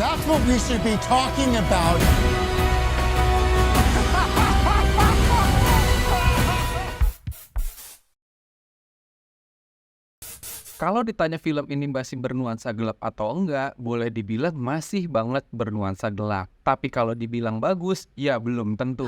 That's what we should be talking about. Kalau ditanya film ini masih bernuansa gelap atau enggak, boleh dibilang masih banget bernuansa gelap. Tapi kalau dibilang bagus, ya belum tentu.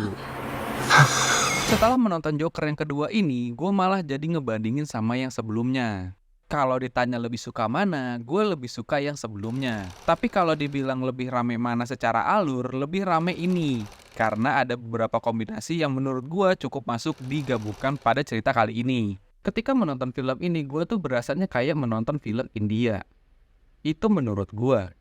Setelah menonton Joker yang kedua ini, gue malah jadi ngebandingin sama yang sebelumnya. Kalau ditanya lebih suka mana, gue lebih suka yang sebelumnya. Tapi kalau dibilang lebih rame mana secara alur, lebih rame ini. Karena ada beberapa kombinasi yang menurut gue cukup masuk digabungkan pada cerita kali ini. Ketika menonton film ini, gue tuh berasanya kayak menonton film India. Itu menurut gue.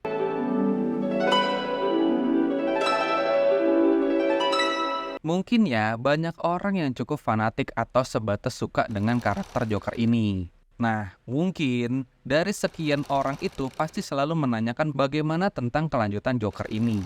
Mungkin ya, banyak orang yang cukup fanatik atau sebatas suka dengan karakter Joker ini. Nah, mungkin dari sekian orang itu pasti selalu menanyakan bagaimana tentang kelanjutan Joker ini.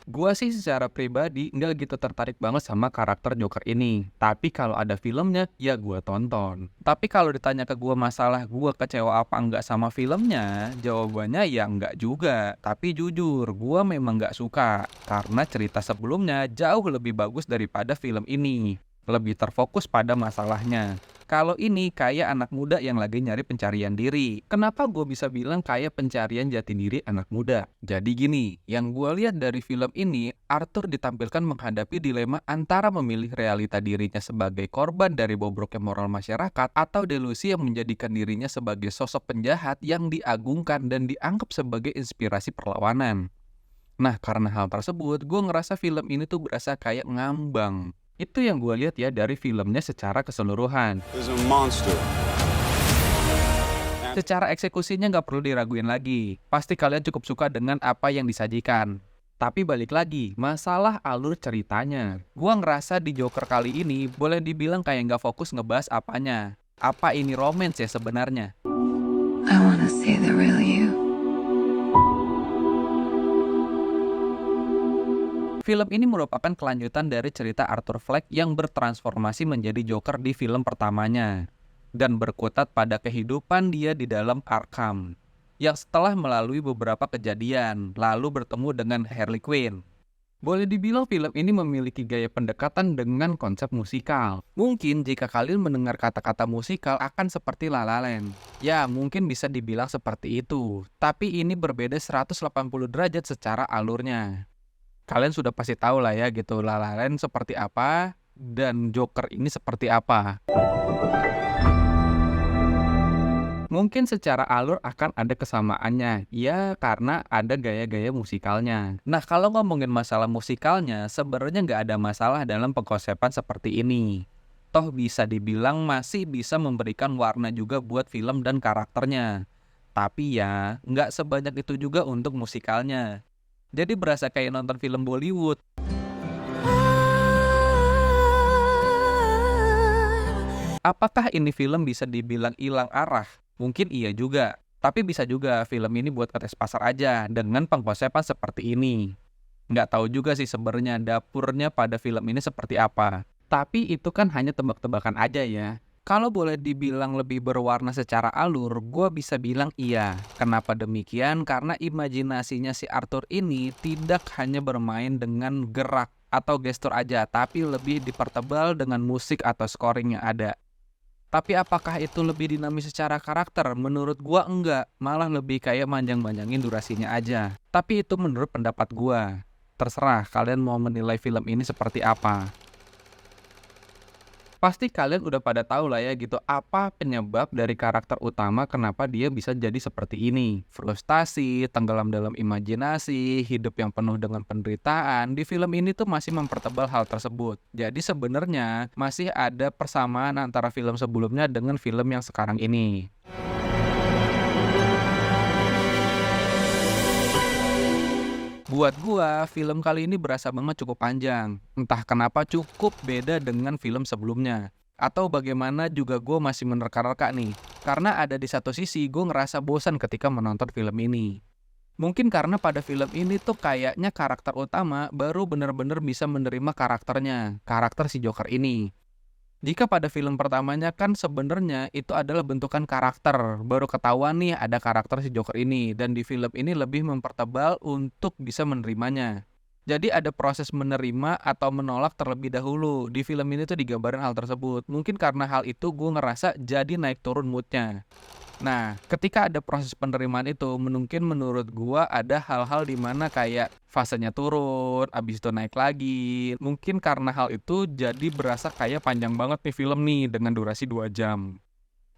Gua sih secara pribadi nggak gitu tertarik banget sama karakter Joker ini. Tapi kalau ada filmnya, ya gua tonton. Tapi kalau ditanya ke gua masalah gua kecewa apa enggak sama filmnya, jawabannya ya enggak juga. Tapi jujur, gua memang nggak suka. Karena cerita sebelumnya jauh lebih bagus daripada film ini. Lebih terfokus pada masalahnya. Kalau ini kayak anak muda yang lagi nyari pencarian diri. Kenapa gue bisa bilang kayak pencarian jati diri anak muda? Jadi gini, yang gue lihat dari film ini, Arthur ditampilkan menghadapi dilema antara memilih realita dirinya sebagai korban dari bobroknya moral masyarakat atau delusi yang menjadikan dirinya sebagai sosok penjahat yang diagungkan dan dianggap sebagai inspirasi perlawanan. Nah, karena hal tersebut, gue ngerasa film ini tuh berasa kayak ngambang. Itu yang gue lihat ya dari filmnya secara keseluruhan. There's a monster. Secara eksekusinya nggak perlu diraguin lagi. Pasti kalian cukup suka dengan apa yang disajikan. Tapi balik lagi, masalah alur ceritanya. Gua ngerasa di Joker kali ini boleh dibilang kayak nggak fokus ngebahas apanya. Apa ini romance ya sebenarnya? I wanna see the real you. Film ini merupakan kelanjutan dari cerita Arthur Fleck yang bertransformasi menjadi Joker di film pertamanya dan berkutat pada kehidupan dia di dalam Arkham yang setelah melalui beberapa kejadian lalu bertemu dengan Harley Quinn. Boleh dibilang film ini memiliki gaya pendekatan dengan konsep musikal. Mungkin jika kalian mendengar kata-kata musikal akan seperti La La Land. Ya, mungkin bisa dibilang seperti itu. Tapi ini berbeda 180 derajat secara alurnya. Kalian sudah pasti tahu lah ya gitu La La Land seperti apa dan Joker ini seperti apa. Mungkin secara alur akan ada kesamaannya, ya karena ada gaya-gaya musikalnya. Nah kalau ngomongin masalah musikalnya, sebenarnya nggak ada masalah dalam pengkonsepan seperti ini. Toh bisa dibilang masih bisa memberikan warna juga buat film dan karakternya. Tapi ya, nggak sebanyak itu juga untuk musikalnya. Jadi berasa kayak nonton film Bollywood. Apakah ini film bisa dibilang hilang arah? Mungkin iya juga. Tapi bisa juga film ini buat ngetes pasar aja dengan pengkonsepan seperti ini. Nggak tahu juga sih sebenarnya dapurnya pada film ini seperti apa. Tapi itu kan hanya tebak-tebakan aja ya. Kalau boleh dibilang lebih berwarna secara alur, gue bisa bilang iya. Kenapa demikian? Karena imajinasinya si Arthur ini tidak hanya bermain dengan gerak atau gestur aja, tapi lebih dipertebal dengan musik atau scoring yang ada. Tapi apakah itu lebih dinamis secara karakter? Menurut gue enggak, malah lebih kayak manjang-manjangin durasinya aja. Tapi itu menurut pendapat gue. Terserah kalian mau menilai film ini seperti apa. Pasti kalian udah pada tahu lah ya gitu apa penyebab dari karakter utama kenapa dia bisa jadi seperti ini. Frustasi, tenggelam dalam imajinasi, hidup yang penuh dengan penderitaan. Di film ini tuh masih mempertebal hal tersebut. Jadi sebenarnya masih ada persamaan antara film sebelumnya dengan film yang sekarang ini. Buat gua, film kali ini berasa banget cukup panjang. Entah kenapa cukup beda dengan film sebelumnya. Atau bagaimana juga gua masih menerka-nerka nih. Karena ada di satu sisi gua ngerasa bosan ketika menonton film ini. Mungkin karena pada film ini tuh kayaknya karakter utama baru bener-bener bisa menerima karakternya. Karakter si Joker ini. Jika pada film pertamanya kan sebenarnya itu adalah bentukan karakter, baru ketahuan nih ada karakter si Joker ini, dan di film ini lebih mempertebal untuk bisa menerimanya. Jadi ada proses menerima atau menolak terlebih dahulu. Di film ini tuh digambarin hal tersebut. Mungkin karena hal itu gue ngerasa jadi naik turun moodnya. Nah, ketika ada proses penerimaan itu, mungkin menurut gua ada hal-hal di mana kayak fasenya turun, abis itu naik lagi. Mungkin karena hal itu jadi berasa kayak panjang banget nih film nih dengan durasi 2 jam.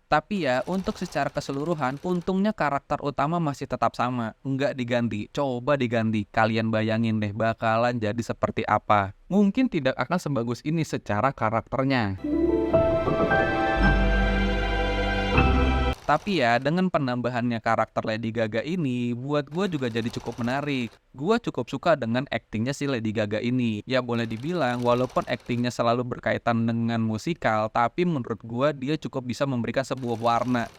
Tapi ya, untuk secara keseluruhan, untungnya karakter utama masih tetap sama, nggak diganti. Coba diganti, kalian bayangin deh bakalan jadi seperti apa. Mungkin tidak akan sebagus ini secara karakternya. Tapi ya, dengan penambahannya karakter Lady Gaga ini, buat gue juga jadi cukup menarik. Gue cukup suka dengan aktingnya si Lady Gaga ini. Ya boleh dibilang, walaupun aktingnya selalu berkaitan dengan musikal, tapi menurut gue dia cukup bisa memberikan sebuah warna.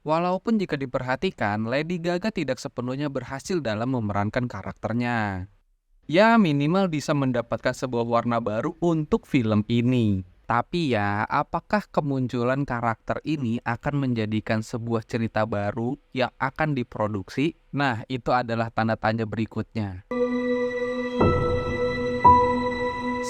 Walaupun jika diperhatikan, Lady Gaga tidak sepenuhnya berhasil dalam memerankan karakternya. Ya minimal bisa mendapatkan sebuah warna baru untuk film ini. Tapi ya, apakah kemunculan karakter ini akan menjadikan sebuah cerita baru yang akan diproduksi? Nah, itu adalah tanda tanya berikutnya.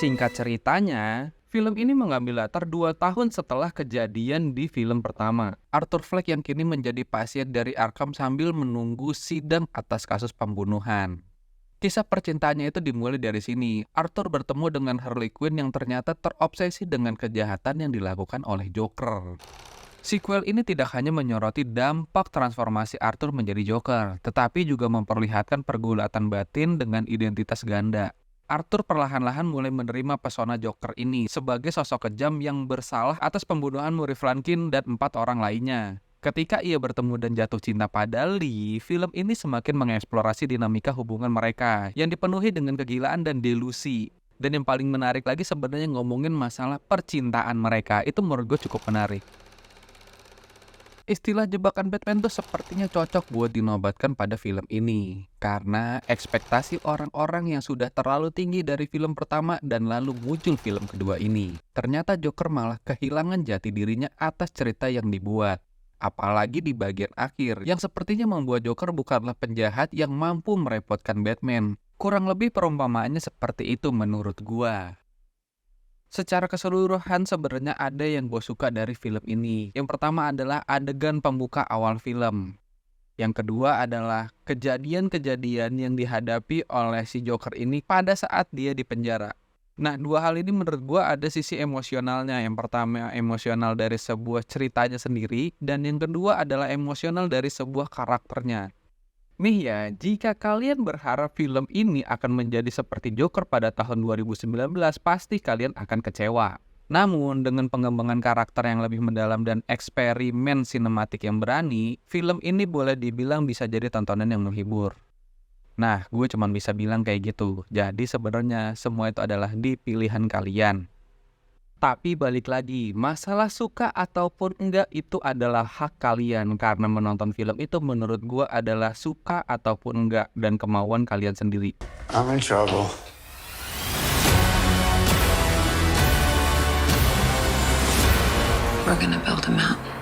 Singkat ceritanya, film ini mengambil latar 2 tahun setelah kejadian di film pertama. Arthur Fleck yang kini menjadi pasien dari Arkham sambil menunggu sidang atas kasus pembunuhan. Kisah percintaannya itu dimulai dari sini. Arthur bertemu dengan Harley Quinn yang ternyata terobsesi dengan kejahatan yang dilakukan oleh Joker. Sequel ini tidak hanya menyoroti dampak transformasi Arthur menjadi Joker, tetapi juga memperlihatkan pergulatan batin dengan identitas ganda. Arthur perlahan-lahan mulai menerima pesona Joker ini sebagai sosok kejam yang bersalah atas pembunuhan Murray Franklin dan 4 orang lainnya. Ketika ia bertemu dan jatuh cinta pada Lee, film ini semakin mengeksplorasi dinamika hubungan mereka yang dipenuhi dengan kegilaan dan delusi. Dan yang paling menarik lagi sebenarnya ngomongin masalah percintaan mereka, itu menurut gue cukup menarik. Istilah jebakan Batman tuh sepertinya cocok buat dinobatkan pada film ini. Karena ekspektasi orang-orang yang sudah terlalu tinggi dari film pertama dan lalu muncul film kedua ini. Ternyata Joker malah kehilangan jati dirinya atas cerita yang dibuat. Apalagi di bagian akhir, yang sepertinya membuat Joker bukanlah penjahat yang mampu merepotkan Batman. Kurang lebih perumpamaannya seperti itu menurut gua. Secara keseluruhan sebenarnya ada yang gue suka dari film ini. Yang pertama adalah adegan pembuka awal film. Yang kedua adalah kejadian-kejadian yang dihadapi oleh si Joker ini pada saat dia di penjara. Nah, 2 hal ini menurut gue ada sisi emosionalnya. Yang pertama emosional dari sebuah ceritanya sendiri, dan yang kedua adalah emosional dari sebuah karakternya. Nih ya, jika kalian berharap film ini akan menjadi seperti Joker pada tahun 2019, pasti kalian akan kecewa. Namun, dengan pengembangan karakter yang lebih mendalam dan eksperimen sinematik yang berani, film ini boleh dibilang bisa jadi tontonan yang menghibur. Nah, gue cuma bisa bilang kayak gitu. Jadi sebenarnya semua itu adalah di pilihan kalian. Tapi balik lagi, masalah suka ataupun enggak itu adalah hak kalian. Karena menonton film itu menurut gue adalah suka ataupun enggak dan kemauan kalian sendiri. I'm in trouble. We're gonna build a mountain.